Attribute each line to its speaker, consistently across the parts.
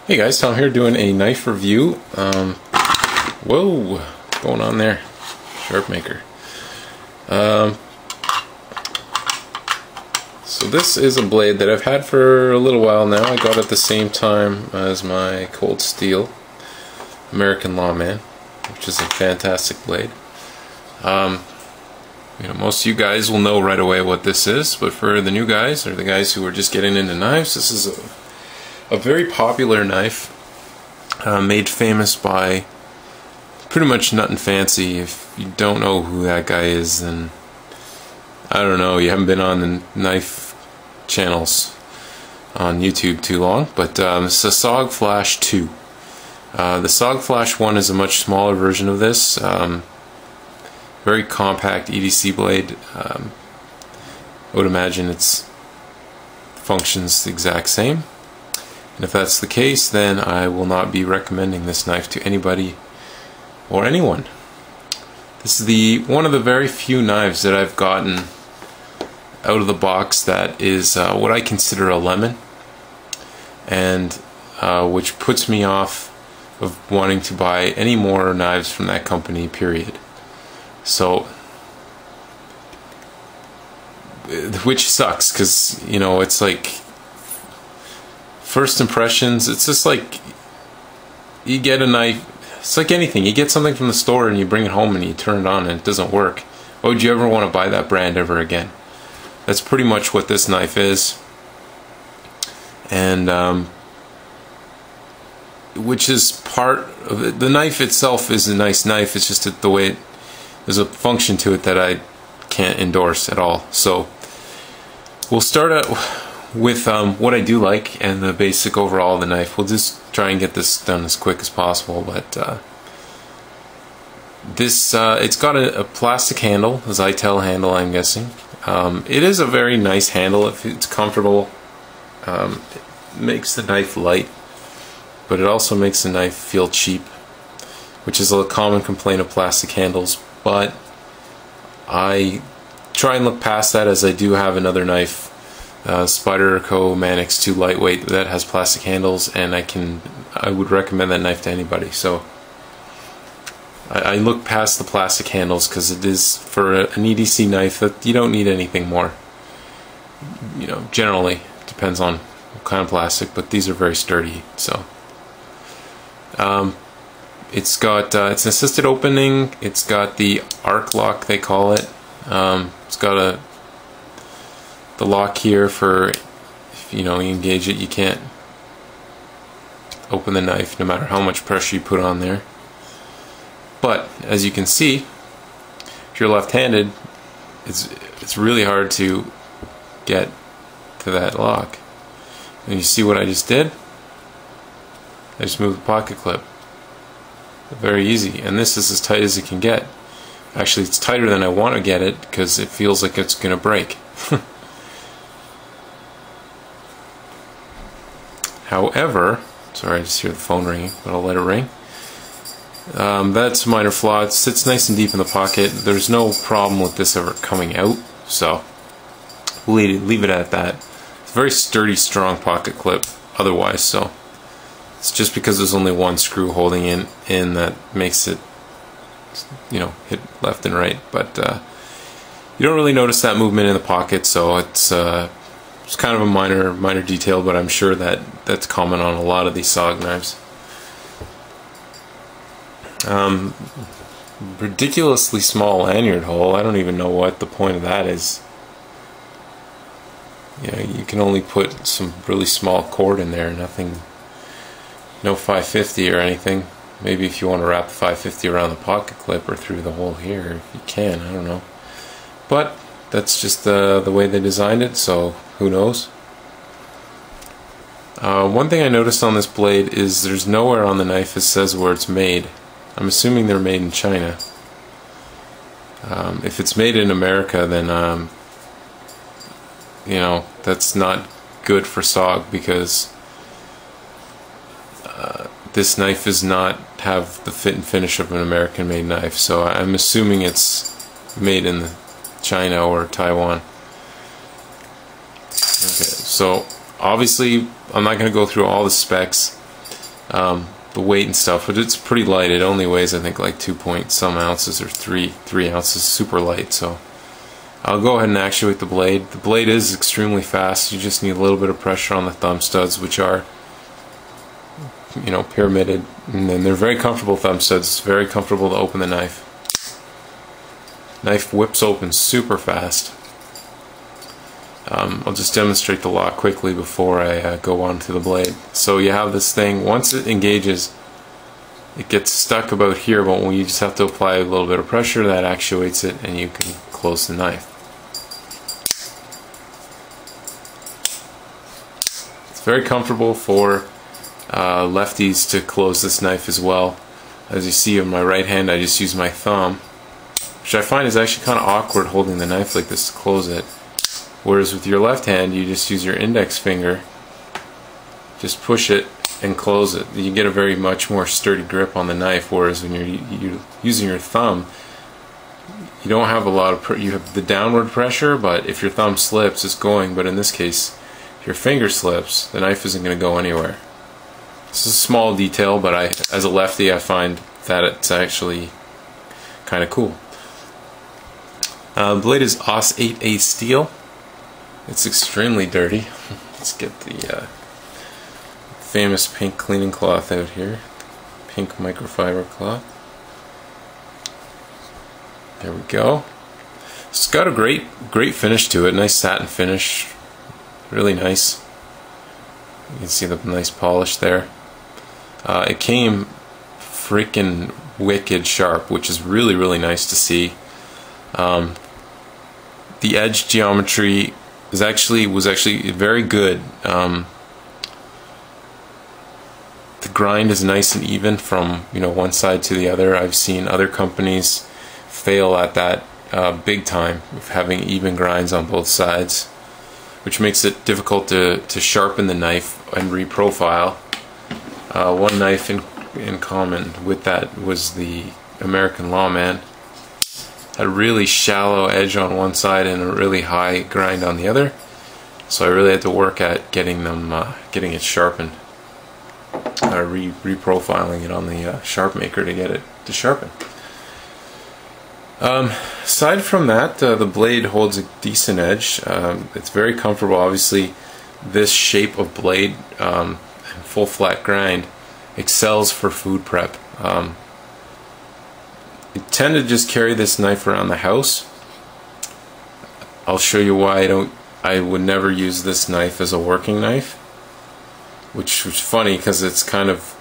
Speaker 1: Hey guys, Tom here doing a knife review. Whoa, what's going on there? Sharp maker. So this is a blade that I've had for a little while now. I got it at the same time as my Cold Steel American Lawman, which is a fantastic blade. Most of you guys will know right away what this is, but for the new guys or the guys who are just getting into knives, this is a very popular knife, made famous by pretty much Nut and Fancy. If you don't know who that guy is, then I don't know, you haven't been on the knife channels on YouTube too long. But it's a SOG Flash 2. The SOG Flash 1 is a much smaller version of this, very compact EDC blade. I would imagine it functions the exact same. And if that's the case, then I will not be recommending this knife to anybody or anyone. This is one of the very few knives that I've gotten out of the box that is what I consider a lemon, and which puts me off of wanting to buy any more knives from that company, period. So, which sucks, because it's like first impressions. It's just like you get a knife. It's like anything. You get something from the store and you bring it home and you turn it on and it doesn't work. Why would you ever want to buy that brand ever again? That's pretty much what this knife is. And which is part of it. The knife itself is a nice knife. It's just that the way there's a function to it that I can't endorse at all. So we'll start out with what I do like and the basic overall of the knife. We'll just try and get this done as quick as possible. But it's got a plastic handle, a Zytel handle, I'm guessing. It is a very nice handle if it's comfortable. It makes the knife light, but it also makes the knife feel cheap, which is a common complaint of plastic handles. But I try and look past that, as I do have another knife, Spyder Co. Manix 2 lightweight, that has plastic handles, and I would recommend that knife to anybody. So I look past the plastic handles because it is, for an EDC knife, that you don't need anything more. Generally depends on what kind of plastic, but these are very sturdy. So it's got it's an assisted opening. It's got the arc lock, they call it. It's got the lock here for, if you engage it, you can't open the knife no matter how much pressure you put on there. But as you can see, if you're left-handed, it's really hard to get to that lock. And you see what I just did? I just moved the pocket clip. Very easy, and this is as tight as it can get. Actually, it's tighter than I want to get it because it feels like it's going to break. However, sorry, I just hear the phone ringing, but I'll let it ring. That's a minor flaw. It sits nice and deep in the pocket. There's no problem with this ever coming out, so we'll leave it at that. It's a very sturdy, strong pocket clip otherwise, so it's just because there's only one screw holding in that makes it, hit left and right. But you don't really notice that movement in the pocket, so it's kind of a minor detail, but I'm sure that's common on a lot of these SOG knives. Ridiculously small lanyard hole. I don't even know what the point of that is. You can only put some really small cord in there, nothing, no 550 or anything. Maybe if you want to wrap the 550 around the pocket clip or through the hole here, you can, I don't know. But that's just the way they designed it, so who knows. One thing I noticed on this blade is there's nowhere on the knife it says where it's made. I'm assuming they're made in China. If it's made in America, then that's not good for SOG, because this knife does not have the fit and finish of an American-made knife. So I'm assuming it's made in China or Taiwan. Okay, so obviously I'm not going to go through all the specs. the weight and stuff, but it's pretty light. It only weighs, I think, like 2 point some ounces or 3 ounces, super light. So I'll go ahead and actuate the blade. The blade is extremely fast. You just need a little bit of pressure on the thumb studs, which are, you know, pyramided, and then they're very comfortable thumb studs. It's very comfortable to open the knife. Knife whips open super fast. I'll just demonstrate the lock quickly before I go on to the blade. So you have this thing, once it engages, it gets stuck about here, but when you just have to apply a little bit of pressure, that actuates it and you can close the knife. It's very comfortable for lefties to close this knife as well. As you see on my right hand, I just use my thumb, which I find is actually kind of awkward holding the knife like this to close it. Whereas with your left hand, you just use your index finger, just push it and close it. You get a very much more sturdy grip on the knife, whereas when you're using your thumb, you don't have a lot of you have the downward pressure, but if your thumb slips, it's going. But in this case, if your finger slips, the knife isn't going to go anywhere. This is a small detail, but as a lefty, I find that it's actually kind of cool. The blade is AUS 8A steel. It's extremely dirty. Let's get the famous pink cleaning cloth out here. Pink microfiber cloth. There we go. It's got a great finish to it. Nice satin finish. Really nice. You can see the nice polish there. It came freaking wicked sharp, which is really nice to see. The edge geometry was actually very good. The grind is nice and even from, you know, one side to the other. I've seen other companies fail at that big time, of having even grinds on both sides, which makes it difficult to sharpen the knife and reprofile. One knife in common with that was the American Lawman. A really shallow edge on one side and a really high grind on the other, so I really had to work at getting it sharpened, reprofiling it on the sharp maker to get it to sharpen. Aside from that, the blade holds a decent edge. It's very comfortable. Obviously, this shape of blade and full flat grind excels for food prep. I tend to just carry this knife around the house. I'll show you why I would never use this knife as a working knife, which is funny because it's kind of,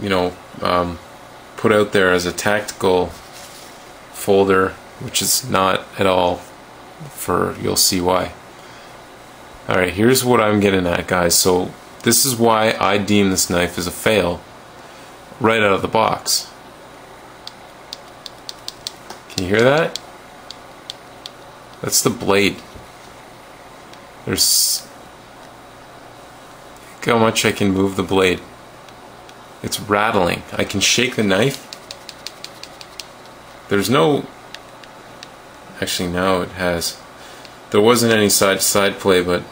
Speaker 1: you know, put out there as a tactical folder, which is not at all. You'll see why. Alright, here's what I'm getting at, guys. So this is why I deem this knife as a fail right out of the box. Can you hear that? That's the blade. Look how much I can move the blade. It's rattling. I can shake the knife. There's no... Actually, now it has. There wasn't any side-to-side play, but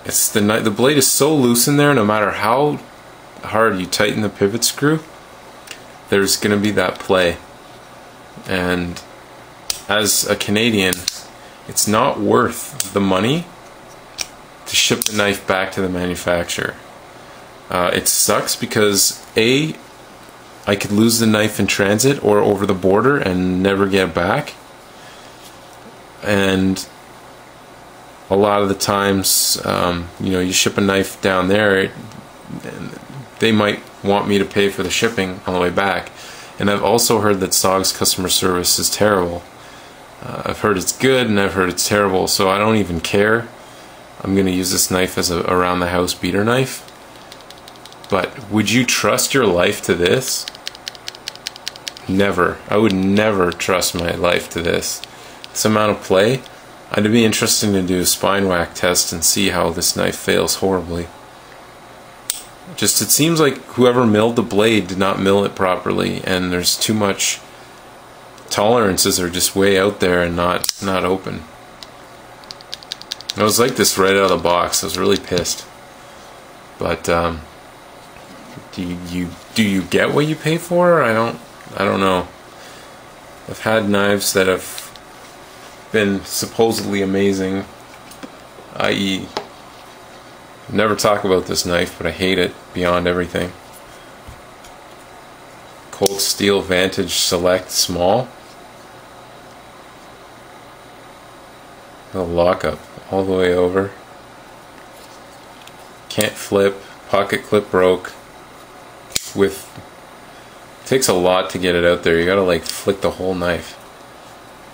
Speaker 1: it's the blade is so loose in there, no matter how hard you tighten the pivot screw, there's going to be that play. And as a Canadian, it's not worth the money to ship the knife back to the manufacturer. It sucks because A, I could lose the knife in transit or over the border and never get it back, and a lot of the times, you know, you ship a knife down there, they might want me to pay for the shipping on the way back. And I've also heard that SOG's customer service is terrible. I've heard it's good and I've heard it's terrible, so I don't even care. I'm going to use this knife as a around the house beater knife. But would you trust your life to this? Never. I would never trust my life to this. This amount of play, I'd be interested to do a spine whack test and see how this knife fails horribly. Just, it seems like whoever milled the blade did not mill it properly, and there's too much tolerances are just way out there and not open. I was like this right out of the box. I was really pissed. But do you get what you pay for? I don't know. I've had knives that have been supposedly amazing, i.e. never talk about this knife, but I hate it beyond everything. Cold Steel Vantage Select Small. The lockup all the way over. Can't flip. Pocket clip broke. Takes a lot to get it out there. You gotta like flick the whole knife.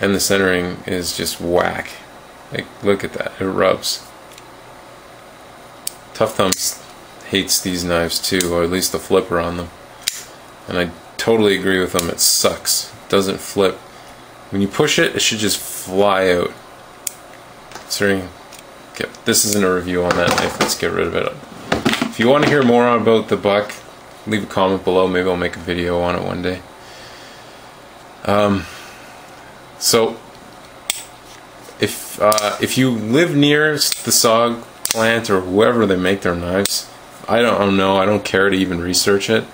Speaker 1: And the centering is just whack. Like, look at that. It rubs. Tough Thumbs hates these knives too, or at least the flipper on them. And I totally agree with them. It sucks. It doesn't flip. When you push it, it should just fly out. Sorry. Okay, this isn't a review on that knife. Let's get rid of it. If you want to hear more about the buck, leave a comment below. Maybe I'll make a video on it one day. So if you live near the SOG plant or whoever they make their knives, I don't know. I don't care to even research it.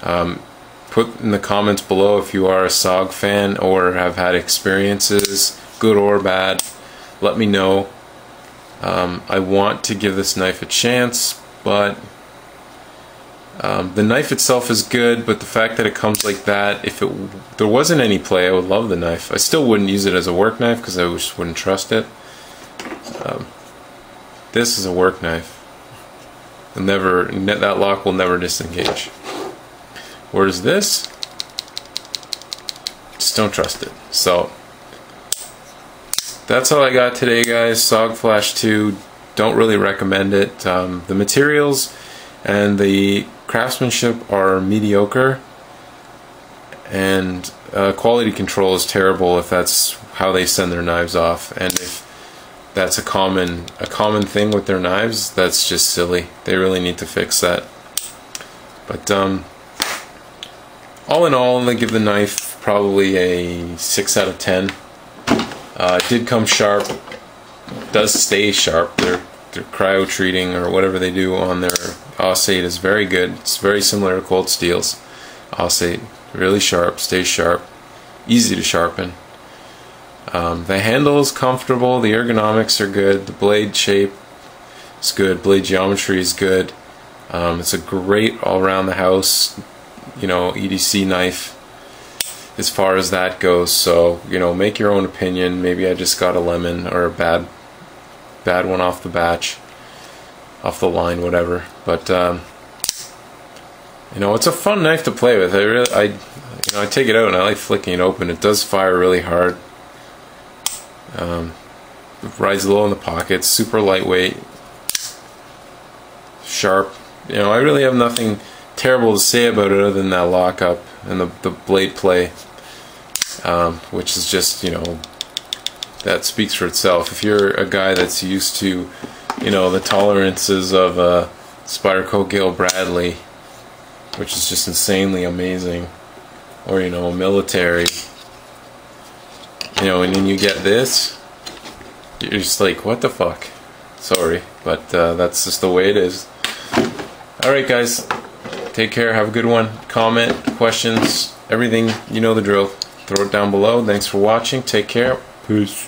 Speaker 1: Put in the comments below if you are a SOG fan or have had experiences, good or bad. Let me know. I want to give this knife a chance, but the knife itself is good, but the fact that it comes like that, if there wasn't any play, I would love the knife. I still wouldn't use it as a work knife because I just wouldn't trust it. This is a work knife. That lock will never disengage. Whereas this, just don't trust it. So that's all I got today, guys. SOG Flash 2, don't really recommend it. The materials and the craftsmanship are mediocre, and quality control is terrible if that's how they send their knives off. And if that's a common thing with their knives, that's just silly. They really need to fix that. But all in all, I give the knife probably a 6 out of 10. It did come sharp. Does stay sharp. Their cryo treating or whatever they do on their Osate is very good. It's very similar to Cold Steel's Osate. Really sharp, stays sharp, easy to sharpen. The handle is comfortable. The ergonomics are good. The blade shape is good. Blade geometry is good. It's a great all around the house, EDC knife as far as that goes. So make your own opinion. Maybe I just got a lemon or a bad one off the batch, off the line, whatever. But it's a fun knife to play with. I take it out and I like flicking it open. It does fire really hard. It rides low in the pocket. Super lightweight, sharp. I really have nothing terrible to say about it other than that lockup and the blade play, which is just that speaks for itself. If you're a guy that's used to the tolerances of Spyderco Gale Bradley, which is just insanely amazing, or military, and then you get this, you're just like, what the fuck? Sorry, but that's just the way it is. Alright guys, take care, have a good one. Comment, questions, everything, you know the drill. Throw it down below. Thanks for watching, take care, peace.